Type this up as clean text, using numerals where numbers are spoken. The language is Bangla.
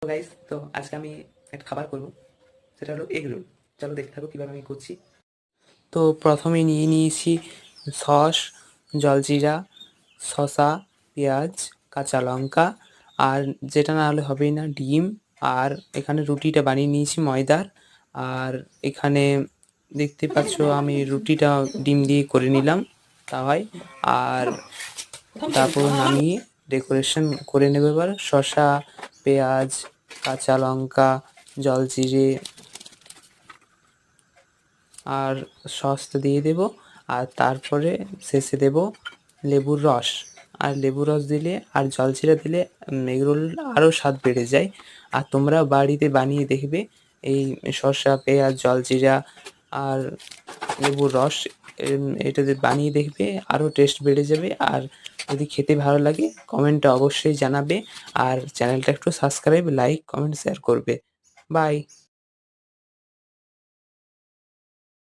তো গাইস, তো আজকে আমি একটা খাবার করব, সেটা হলো এগ রোল। চলো দেখতে থাকো কীভাবে আমি করছি। তো প্রথমে নিয়ে নিয়েছি সস, জলজিরা, শসা, পেঁয়াজ, কাঁচা লঙ্কা, আর যেটা না হলে হবেই না, ডিম। আর এখানে রুটিটা বানিয়ে নিয়েছি ময়দার। আর এখানে দেখতে পাচ্ছ আমি রুটিটা ডিম দিয়ে করে নিলাম তাওয়ায়। আর তারপর নামিয়ে ডেকোরেশন করে নেব। এবার শসা, পেঁয়াজ, কাঁচা লঙ্কা, জলজিরে আর সসটা দিয়ে দেবো। আর তারপরে শেষে দেবো লেবুর রস। আর লেবুর রস দিলে আর জলজিরা দিলে এগরোল আরও স্বাদ বেড়ে যায়। আর তোমরা বাড়িতে বানিয়ে দেখবে এই শসা, পেঁয়াজ, জলজিরা আর লেবুর রস এটাতে বানিয়ে দেখবে, আরও টেস্ট বেড়ে যাবে। আর যদি খেতে ভালো লাগে কমেন্টে অবশ্যই জানাবে। আর চ্যানেলটা একটু সাবস্ক্রাইব, লাইক, কমেন্ট, শেয়ার করবে। বাই।